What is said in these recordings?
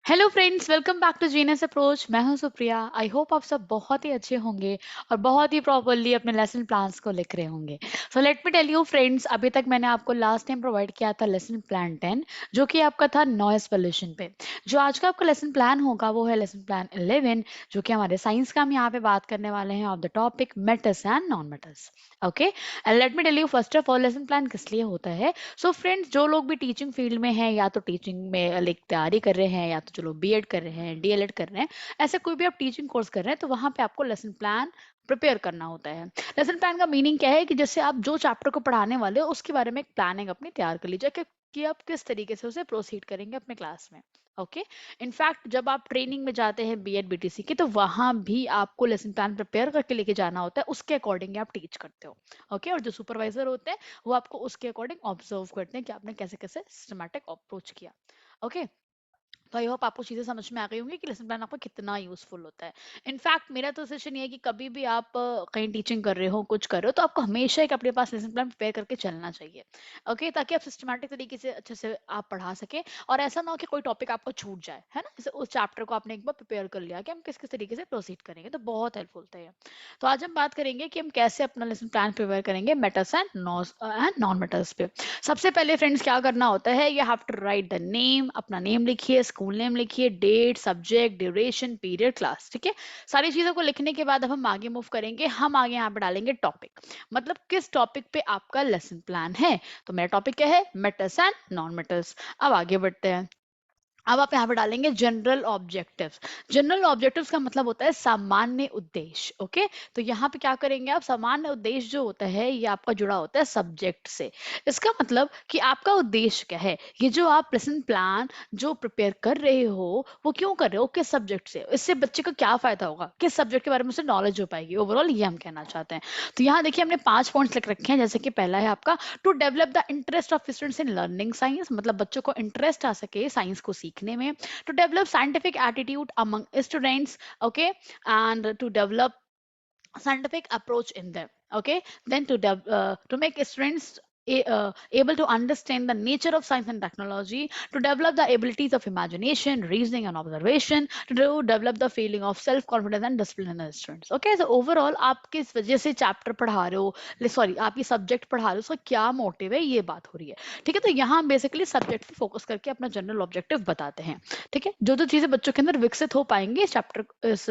Hello friends, welcome back to genius approach. मैं हूं Supriya. I hope आप सब बहुत ही अच्छे होंगे और बहुत ही प्रॉपरली अपने लेसन प्लान्स को लिख रहे होंगे। So let me tell you friends, अभी तक मैंने आपको लास्ट टाइम प्रोवाइड किया था लेसन प्लान 10, जो कि आपका था नॉइस पोल्यूशन पे। जो आज का आपका लेसन प्लान होगा वो है लेसन प्लान 11, जो कि हमारे साइंस का हम यहाँ पे बात करने वाले हैं of the topic metals and non metals. Okay, and let me tell you first of all lesson plan किस लिए होता है। सो फ्रेंड्स, जो लोग भी टीचिंग फील्ड में हैं या तो टीचिंग में लाइक तैयारी कर रहे हैं या तो जो लोग बीएड कर रहे हैं, डीएलएड कर रहे हैं, ऐसे कोई भी आप टीचिंग कोर्स कर रहे हैं तो वहां पे आपको लेसन प्लान प्रिपेयर करना होता है। लेसन प्लान का मीनिंग क्या है कि जैसे आप जो चैप्टर को पढ़ाने वाले हो उसके बारे में एक प्लानिंग अपनी तैयार कर लीजिए कि आप किस तरीके से उसे प्रोसीड करेंगे अपने क्लास में। ओके, इनफैक्ट जब आप ट्रेनिंग में जाते हैं बीएड बीटीसी की, तो वहां भी आपको लेसन प्लान प्रिपेयर करके लेके जाना होता है, उसके अकॉर्डिंग आप टीच करते हो। ओके, और जो सुपरवाइजर होते हैं वो आपको उसके अकॉर्डिंग ऑब्जर्व करते हैं कि आपने कैसे कैसे सिस्टमैटिक अप्रोच किया। ओके, तो आई होप आपको चीजें समझ में आ गई होंगी कि लेसन प्लान आपका कितना यूजफुल होता है। इनफैक्ट मेरा तो सजेशन ये है कि कभी भी आप कहीं टीचिंग कर रहे हो, कुछ कर रहे हो, तो आपको हमेशा एक अपने पास लेसन प्लान प्रिपेयर करके चलना चाहिए। ओके, ताकि आप सिस्टमैटिक तरीके से अच्छे से आप पढ़ा सके और ऐसा ना हो कि कोई टॉपिक आपको छूट जाए, है ना। जैसे उस चैप्टर को आपने एक बार प्रिपेयर कर लिया कि हम किस किस तरीके से प्रोसीड करेंगे, तो बहुत हेल्पफुल होता है। तो आज हम बात करेंगे कि हम कैसे अपना लेसन प्लान प्रिपेयर करेंगे मेटल्स एंड नॉन मेटल्स पे। सबसे पहले फ्रेंड्स क्या करना होता है, you have to write the name, अपना नेम लिखिए, स्कूल नेम लिखिए, date, subject, duration, period, class. ठीक है, सारी चीजों को लिखने के बाद अब हम आगे मूव करेंगे। हम आगे यहाँ पे डालेंगे टॉपिक, मतलब किस टॉपिक पे आपका लेसन प्लान है। तो मेरा टॉपिक क्या है, मेटल्स एंड नॉन मेटल्स। अब आगे बढ़ते हैं। अब आप यहाँ पे डालेंगे जनरल ऑब्जेक्टिव्स। जनरल ऑब्जेक्टिव्स का मतलब होता है सामान्य उद्देश्य। ओके, तो यहाँ पे क्या करेंगे आप, सामान्य उद्देश्य जो होता है ये आपका जुड़ा होता है सब्जेक्ट से। इसका मतलब कि आपका उद्देश्य क्या है, ये जो आप लेसन प्लान जो प्रिपेयर कर रहे हो वो क्यों कर रहे हो, किस सब्जेक्ट से, इससे बच्चे को क्या फायदा होगा, किस सब्जेक्ट के बारे में उसे नॉलेज हो पाएगी ओवरऑल, ये हम कहना चाहते हैं। तो यहाँ देखिए हमने 5 पॉइंट्स लिख रखे हैं। जैसे कि पहला है आपका to develop the interest of students in learning science, मतलब बच्चों को इंटरेस्ट आ सके साइंस को सीखने में। To develop scientific attitude among students. Okay, and to develop scientific approach in them. Okay, then to make students able to understand the nature of science and technology, to develop the abilities of imagination, reasoning and observation, develop the feeling of self confidence and discipline in the students. Okay, so overall आप किस वजह से chapter पढ़ा रहे हो, sorry आप ये subject पढ़ा रहे हो, उसका क्या मोटिव है, ये बात हो रही है। ठीक है, तो यहाँ हम बेसिकली सब्जेक्ट पे फोकस करके अपना जनरल ऑब्जेक्टिव बताते हैं। ठीक है, जो जो चीजें बच्चों के अंदर विकसित हो पाएंगे इस चैप्टर, इस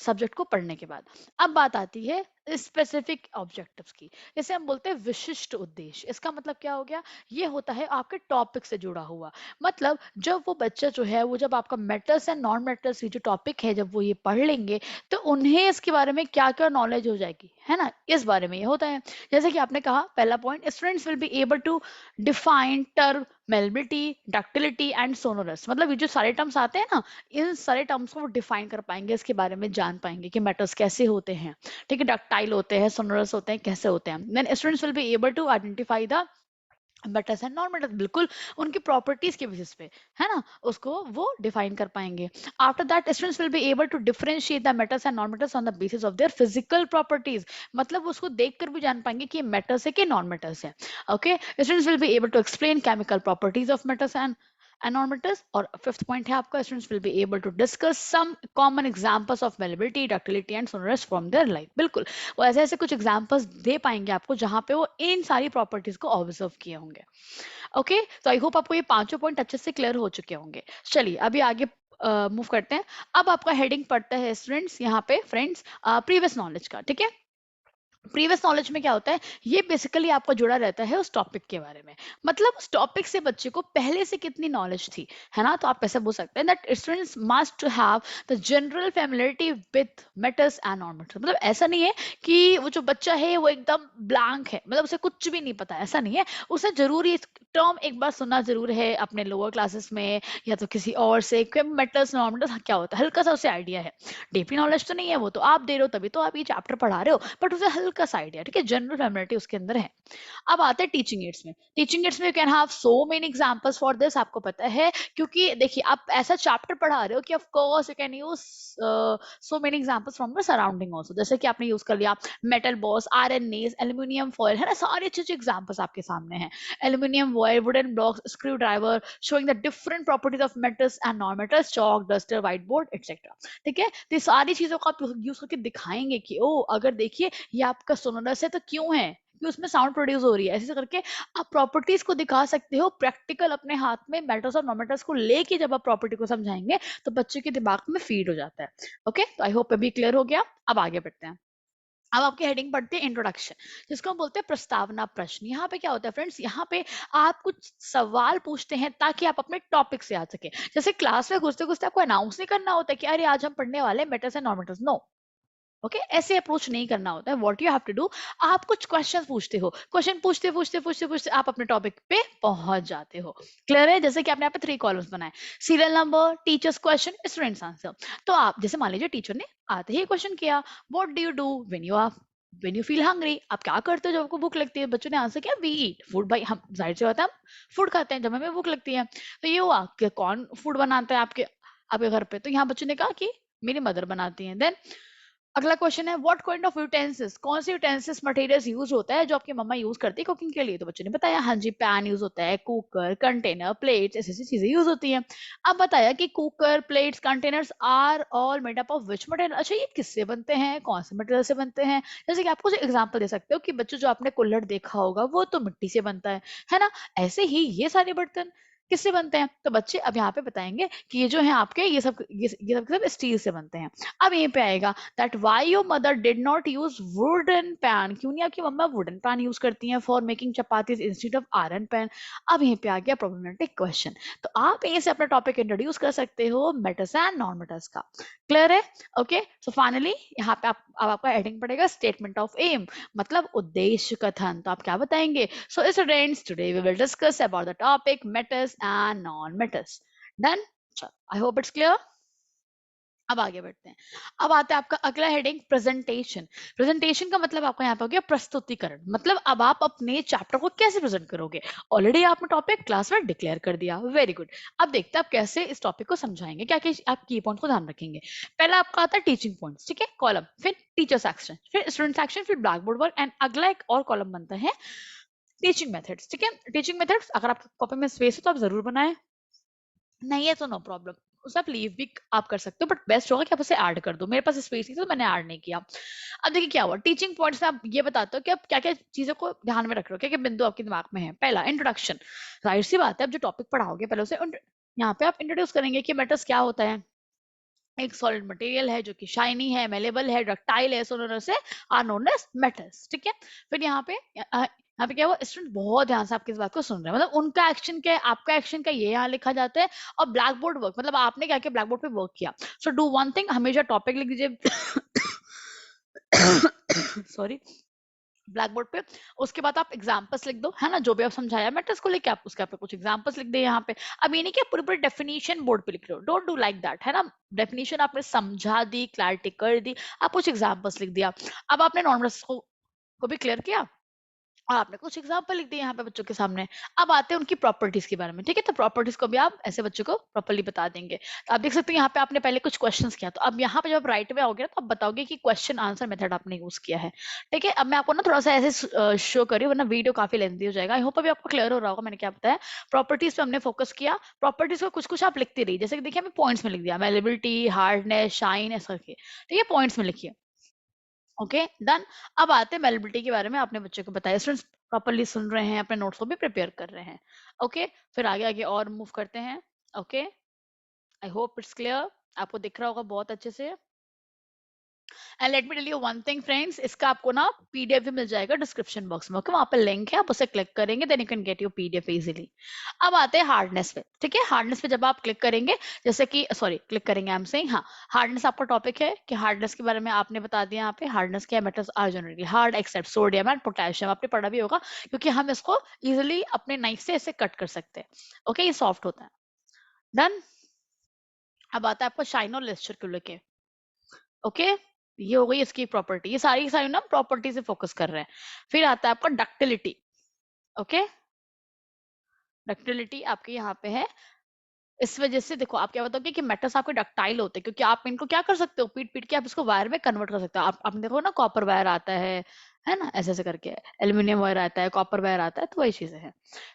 सब्जेक्ट को पढ़ने के बाद। अब बात आती है स्पेसिफिक ऑब्जेक्टिव्स की। जैसे हम बोलते हैं विशिष्ट उद्देश्य, इसका मतलब क्या हो गया, ये होता है आपके टॉपिक से जुड़ा हुआ। मतलब जब वो बच्चा जो है वो जब आपका मेटल्स एंड नॉन मेटल्स ये जो टॉपिक है जब वो ये पढ़ लेंगे, तो उन्हें इसके बारे में क्या क्या नॉलेज हो जाएगी, है ना, इस बारे में ये होता है। जैसे कि आपने कहा पहला point, students will be able to define term malleability, ductility and sonorous. मतलब ये जो सारे टर्म्स आते हैं ना, इन सारे टर्म्स को वो डिफाइन कर पाएंगे, इसके बारे में जान पाएंगे कि मेटल्स कैसे होते हैं। ठीक है, डक्टाइल होते हैं, सोनोरस होते हैं, कैसे होते हैं। Then students will be able to identify the metals and non metals, बिल्कुल उनकी प्रॉपर्टीज के बेसिस पे, है ना, उसको वो डिफाइन कर पाएंगे। After that students will be able to differentiate the metals and non metals on the basis of their physical properties. मतलब उसको देखकर भी जान पाएंगे कि ये मेटल्स है कि नॉन मेटल्स है। Okay, students will be able to explain chemical properties of metals and nonmetals. और फिफ्थ पॉइंट है आपका, students will be able to discuss some common examples of malleability, ductility and sonorous from their life. बिल्कुल वो ऐसे ऐसे कुछ examples दे पाएंगे आपको जहां पे वो इन सारी प्रॉपर्टीज को ऑब्जर्व किए होंगे। ओके, तो आई होप आपको ये पांचों पॉइंट अच्छे से क्लियर हो चुके होंगे। चलिए अभी आगे मूव करते हैं। अब आपका हेडिंग पड़ता है स्टूडेंट्स यहाँ पे फ्रेंड्स प्रीवियस नॉलेज का। ठीक है, प्रीवियस नॉलेज में क्या होता है, ये बेसिकली आपका जुड़ा रहता है उस टॉपिक के बारे में। मतलब उस टॉपिक से बच्चे को पहले से कितनी नॉलेज थी, है ना। तो आप ऐसे बोल सकते हैं that students must have the general familiarity with metals and non metals. मतलब ऐसा नहीं है कि वो जो बच्चा है वो एकदम ब्लैंक है, मतलब उसे कुछ भी नहीं पता, ऐसा नहीं है। उसे जरूर ये टर्म एक बार सुना जरूर है अपने लोअर क्लासेस में या तो किसी और से, मेटल्स नॉन मेटल्स क्या होता है, हल्का सा उसे आइडिया है। डीपी नॉलेज तो नहीं है, वो तो आप दे रहे हो तभी तो आप ये चैप्टर पढ़ा रहे हो, बट उसे हल्का सा आइडिया, ठीक है, जनरल फेमिलिटी उसके अंदर है। अब आते हैं टीचिंग एड्स में। टीचिंग एड्स में you can have so many examples for this, आपको पता है, क्योंकि देखिए आप ऐसा चैप्टर पढ़ा रहे हो कि of course you can use so many examples from the surrounding also. जैसे कि आपने यूज कर लिया metal boss, RNS, aluminium foil, है ना, सारे अच्छे अच्छे एग्जांपल्स आपके सामने हैं। Aluminium vial, wooden blocks, screw driver, showing the different properties of metals and non metals, chalk, duster, white board etcetera. ठीक है, तो ये सारी चीजों को आप यूज करके दिखाएंगे कि ओ अगर देखिए ये आपका सोनोरस है तो क्यों है, कि उसमें साउंड प्रोड्यूस हो रही है, ऐसे करके आप प्रॉपर्टीज को दिखा सकते हो प्रैक्टिकल अपने हाथ में, मेटल्स और नॉन मेटल्स को लेके जब आप प्रॉपर्टी को समझाएंगे तो बच्चे के दिमाग में फीड हो जाता है। ओके, तो आई होप अभी क्लियर हो गया। अब आगे बढ़ते हैं। अब आपकी हेडिंग पढ़ते हैं इंट्रोडक्शन, जिसको हम बोलते हैं प्रस्तावना प्रश्न। यहाँ पे क्या होता है फ्रेंड्स, यहाँ पे आप कुछ सवाल पूछते हैं ताकि आप अपने टॉपिक से आ सके। जैसे क्लास में घुसते घुसते आपको अनाउंस नहीं करना होता कि अरे आज हम पढ़ने वाले metals and non metals, no. Okay, ऐसे अप्रोच नहीं करना होता है। What you have to do, आप कुछ क्वेश्चन पूछते हो, क्वेश्चन पूछते पूछते पूछते पूछते आप अपने टॉपिक पे पहुंच जाते हो। क्लियर है? जैसे कि आपने यहाँ पे 3 कॉलम्स बनाए, serial number, teachers question, students answer. तो आप जैसे मान लीजिए टीचर ने आते ही क्वेश्चन किया, what do you do when you feel hungry, आप क्या करते हो जब आपको भूख लगती है? बच्चों ने आंसर किया वी ईट फूड, भाई हम जाहिर सी बात है हम फूड खाते हैं जब हमें भूख लगती है। तो ये हुआ कि कौन फूड बनाता है आपके आपके घर पे? तो यहाँ बच्चों ने कहा कि मेरी मदर बनाती हैं। देन अगला क्वेश्चन है व्हाट काइंड ऑफ यूटेंसिल्स, कौन से यूटेंसिल्स मटेरियल्स यूज होता है जो आपकी मम्मा यूज करती है कुकिंग के लिए? तो बच्चों ने बताया हाँ जी, पैन यूज होता है, कुकर, कंटेनर, प्लेट्स, ऐसी ऐसी चीजें यूज होती हैं। अब बताया कि cooker, plates, containers are all made up of which material, अच्छा ये किससे बनते हैं, कौन से मटेरियल से बनते हैं? जैसे कि आपको एग्जांपल दे सकते हो कि बच्चों जो आपने कुल्हड़ देखा होगा वो तो मिट्टी से बनता है ना, ऐसे ही ये सारे बर्तन किससे बनते हैं? तो बच्चे अब यहाँ पे बताएंगे कि ये जो है आपके ये सब स्टील से बनते हैं। अब यहीं पे आएगा that why your mother did not use wooden pan, क्यों नहीं आपकी मम्मा वुडन पैन यूज करती हैं for making chapatis instead of iron pan? अब यहीं पे आ गया प्रॉब्लमेटिक क्वेश्चन। तो आप यहीं से अपना टॉपिक इंट्रोड्यूस कर सकते हो मेटल्स एंड नॉन मेटल्स का। क्लियर है? ओके, सो फाइनली यहाँ पे आप अब आपका हेडिंग पड़ेगा स्टेटमेंट ऑफ एम, मतलब उद्देश्य कथन। तो आप क्या बताएंगे? So students today we will discuss about the topic metals and non metals. Done? I hope it's clear. अब आगे बढ़ते हैं। अब आता है आपका अगला हेडिंग प्रेजेंटेशन। प्रेजेंटेशन का मतलब आपका यहाँ पे हो गया प्रस्तुतिकरण, मतलब अब आप अपने चैप्टर को कैसे प्रेजेंट करोगे। ऑलरेडी आपने टॉपिक क्लास में डिक्लेयर कर दिया, वेरी गुड। अब देखते हैं आप कैसे इस टॉपिक को समझाएंगे, क्या क्या आप की पॉइंट को ध्यान रखेंगे। पहला आपका आता है टीचिंग पॉइंट्स, ठीक है, कॉलम, फिर टीचर सेक्शन, फिर स्टूडेंट सेक्शन, फिर ब्लैक बोर्ड वर्क, एंड अगला एक और कॉलम बनता है टीचिंग मेथड्स। ठीक है, टीचिंग मेथड्स अगर आपकी कॉपी में स्पेस है तो आप जरूर बनाएं, नहीं है तो नो प्रॉब्लम, उसे आप लीव भी आप कर सकते हो, बट बेस्ट होगा कि आप उसे ऐड कर दो। मेरे पास स्पेस नहीं था तो मैंने ऐड नहीं किया। अब देखिए क्या हुआ, टीचिंग पॉइंट्स में आप ये बताते हो कि आप क्या क्या चीजों को ध्यान में रख रहे हो, क्या क्या बिंदु आपके दिमाग में है। पहला इंट्रोडक्शन, जाहिर सी बात है, आप जो टॉपिक पढ़ाओगे पहले उसे यहाँ पे आप इंट्रोड्यूस करेंगे कि मेटल्स क्या होता है, एक सॉलिड मटेरियल है जो कि शाइनी है, मेलेबल है, डक्टाइल है, सोनोरस से आर नोन एज मेटल्स। ठीक है, फिर यहाँ पे क्या हुआ, स्टूडेंट बहुत ध्यान से आपकी इस बात को सुन रहे हैं, मतलब उनका एक्शन क्या है, आपका एक्शन क्या है, ये यहाँ लिखा जाता है। और ब्लैक बोर्ड वर्क, मतलब आपने क्या किया, ब्लैक बोर्ड पे वर्क किया। सो डू वन थिंग, हमेशा टॉपिक लिख दीजिए सॉरी, ब्लैक बोर्ड पे। उसके बाद आप एग्जांपल्स लिख दो, है ना, जो भी आप समझाया मैटर्स को लेके आप उसके आप कुछ एग्जांपल्स लिख दे यहाँ पे। अब ये नहीं कि आप पूरी पूरी डेफिनेशन बोर्ड पे लिख रहे हो, डोंट डू लाइक दैट, है ना। डेफिनेशन आपने समझा दी, क्लैरिटी कर दी, आप कुछ एग्जांपल्स लिख दिया। अब आपने नॉर्मल्स को भी क्लियर किया और आपने कुछ एग्जांपल लिख दिए यहाँ पे बच्चों के सामने। अब आते हैं उनकी प्रॉपर्टीज के बारे में, ठीक है, तो प्रॉपर्टीज को भी आप ऐसे बच्चों को प्रॉपर्ली बता देंगे। तो आप देख सकते हैं यहाँ पे आपने पहले कुछ क्वेश्चंस किया, तो अब यहाँ पे जब आप राइट में आओगे ना तो आप बताओगे कि क्वेश्चन आंसर मेथड आपने यूज किया है। ठीक है, अब मैं आपको ना थोड़ा सा ऐसे शो करी, वरना वीडियो काफी लेंथी हो जाएगा। आई होप अभी आपको क्लियर हो रहा होगा मैंने क्या बताया। प्रॉपर्टीज पे हमने फोकस किया, प्रॉपर्टीज को कुछ कुछ आप लिखते रहिए, जैसे कि देखिए हमें पॉइंट्स में लिख दिया, मेलेबिलिटी, हार्डनेस, शाइन, ऐसा करके, ठीक है, पॉइंट्स में लिखिए। Okay, done. अब आते हैं मेलेबिलिटी के बारे में, आपने बच्चे को बताया, स्टूडेंट्स प्रॉपर्ली सुन रहे हैं, अपने नोट्स को भी प्रिपेयर कर रहे हैं। ओके, फिर आगे आगे और मूव करते हैं। Okay, I hope it's clear, आपको दिख रहा होगा बहुत अच्छे से। And let me tell you one thing friends, इसका आपको ना पीडीएफ भी मिल जाएगा डिस्क्रिप्शन बॉक्स में। ओके, वहां पर लिंक है, आप उसे क्लिक करेंगे, then you can get your PDF easily. अब आते हैं हार्डनेस पे, ठीक है, हार्डनेस पे जब आप क्लिक करेंगे, जैसे कि सॉरी क्लिक करेंगे आई एम सेइंग, हाँ, हार्डनेस आपका टॉपिक है कि हार्डनेस के बारे में आपने बता दिया यहाँ पे, हार्डनेस क्या है, metals are generally hard except sodium and potassium, आपने पढ़ा भी होगा, क्योंकि हम इसको इजिली अपने नाइफ से ऐसे कट कर सकते हैं। ओके, ये सॉफ्ट होता है। डन। अब आता है आपको शाइन और लेस्चर को लेके। ओके, ये हो गई इसकी प्रॉपर्टी, ये सारी सारी ना प्रॉपर्टी से फोकस कर रहे हैं। फिर आता है आपका डक्टिलिटी। ओके, डक्टिलिटी आपके यहाँ पे है। इस वजह से देखो आप क्या बताओगे कि मेटल्स आपके डक्टाइल होते हैं, क्योंकि आप इनको क्या कर सकते हो, पीट पीट के आप इसको वायर में कन्वर्ट कर सकते हो। आप आपने देखो ना कॉपर वायर आता है ना, ऐसे ऐसे करके एल्यूमिनियम वायर आता है, कॉपर वायर आता है, तो वही चीजें हैं।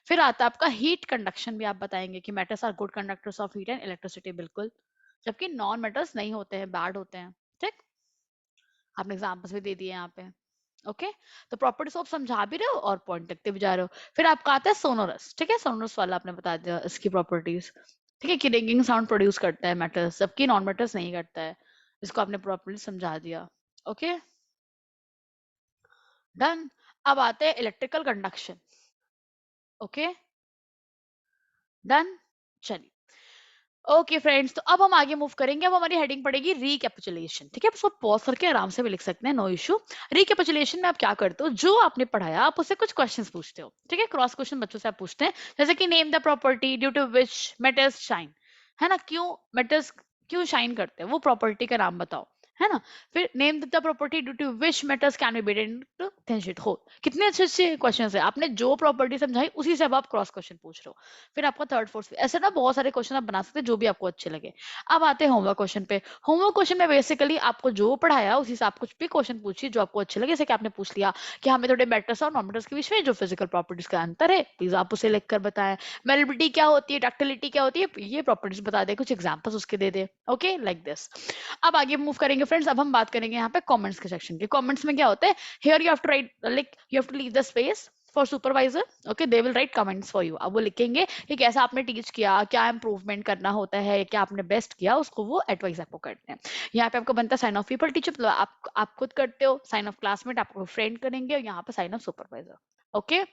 फिर आता है आपका हीट कंडक्शन, भी आप बताएंगे कि metals are good conductors of heat and electricity, बिल्कुल, जबकि नॉन मेटल्स नहीं होते हैं, बैड होते हैं। ठीक, आपने एग्जाम्पल्स भी दे दिए यहाँ पे। ओके, तो प्रॉपर्टीज आप समझा भी रहे हो और पॉइंट लिखते भी जा रहे हो। फिर आपका आता है सोनोरस। ठीक है, सोनोरस वाला आपने बता दिया इसकी प्रॉपर्टीज। ठीक है, कि रिंगिंग साउंड प्रोड्यूस करता है मेटल्स, जबकि नॉन मेटल्स नहीं करता है। इसको आपने प्रॉपर्ली समझा दिया। Okay, done. अब आते हैं इलेक्ट्रिकल कंडक्शन। Okay, done. चलिए, ओके फ्रेंड्स, तो अब हम आगे मूव करेंगे। अब हमारी हेडिंग पड़ेगी रिकैपिचुलेशन। ठीक है, आप उसको पॉज करके आराम से भी लिख सकते हैं, नो इशू। रिकैपिचुलेशन में आप क्या करते हो, जो आपने पढ़ाया आप उससे कुछ क्वेश्चंस पूछते हो। ठीक है, क्रॉस क्वेश्चन बच्चों से आप पूछते हैं, जैसे कि name the property due to which metals shine, है ना, क्यों मेटल्स क्यों शाइन करते हैं, वो प्रॉपर्टी का नाम बताओ, है ना। फिर name the property due to which metals can be made into thin sheet whole. कितने अच्छे अच्छे क्वेश्चन है, आपने जो प्रॉपर्टी समझाई उसी से अब आप क्रॉस क्वेश्चन पूछ रहे हो। फिर आपका थर्ड फोर्थ, ऐसे ना बहुत सारे क्वेश्चन आप बना सकते हैं जो भी आपको अच्छे लगे। अब आते हैं होमवर्क क्वेश्चन पे। होमवर्क क्वेश्चन में बेसिकली आपको जो पढ़ाया उसी से आप कुछ भी क्वेश्चन पूछिए जो आपको अच्छे लगे। जैसे कि आपने पूछ लिया कि हमें थोड़े मेटल्स और नॉन मेटल्स के बीच में जो फिजिकल प्रॉपर्टीज का अंतर है, प्लीज आप उसे लिख कर बताएं। मेलेबिलिटी क्या होती है, डक्टिलिटी क्या होती है, ये प्रॉपर्टीज बता दे, कुछ एग्जांपल्स उसके दे दे। Okay, like this. अब आगे मूव करेंगे फ्रेंड्स। अब हम बात करेंगे यहाँ पे कमेंट्स के सेक्शन की। कमेंट्स में क्या होता है, here you have to write, like you have to leave the space for supervisor. Okay, they will write comments for you. अब वो लिखेंगे कि कैसा आपने टीच किया, क्या इंप्रूवमेंट करना होता है, क्या आपने बेस्ट किया, उसको वो एडवाइस आपको करते हैं। यहाँ पे आपको बनता है साइन ऑफ पीपल टीचर, मतलब आप खुद करते हो, साइन ऑफ क्लासमेट आपको फ्रेंड करेंगे, और यहाँ पे sign of supervisor. Okay,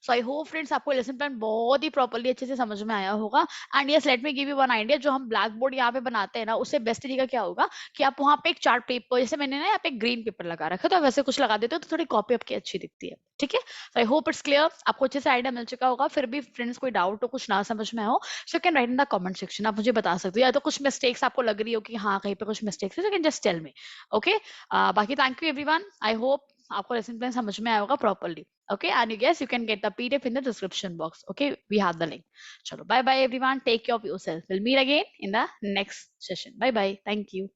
so I hope friends आपको लेसन प्लान बहुत ही प्रॉपर्ली अच्छे से समझ में आया होगा। And yes, let me give you one idea. जो हम ब्लैक बोर्ड यहाँ पे बनाते हैं ना, उससे बेस्ट तरीका क्या होगा कि आप वहाँ पे एक चार्ट पेपर, जैसे मैंने ना यहाँ पे ग्रीन पेपर लगा रखा है, तो आप वैसे कुछ लगा देते हो तो थोड़ी कॉपी आपकी अच्छी दिखती है। ठीक है, तो आई होप इट्स क्लियर, आपको अच्छे से आइडिया मिल चुका होगा। फिर भी फ्रेंड्स कोई डाउट हो, कुछ ना समझ में हो, so can write in the comment section, आप मुझे बता सकते हो। या तो कुछ मिस्टेक्स आपको लग रही हो कि हाँ कहीं पे कुछ मिस्टेक्स है, so can just tell me. Okay, बाकी thank you everyone, I hope आपको लेसन प्लान समझ में आया होगा properly. Okay, and you guess you can get the PDF in the description box. Okay, we have the link. Chalo, bye bye everyone. Take care of yourself. We'll meet again in the next session. Bye bye. Thank you.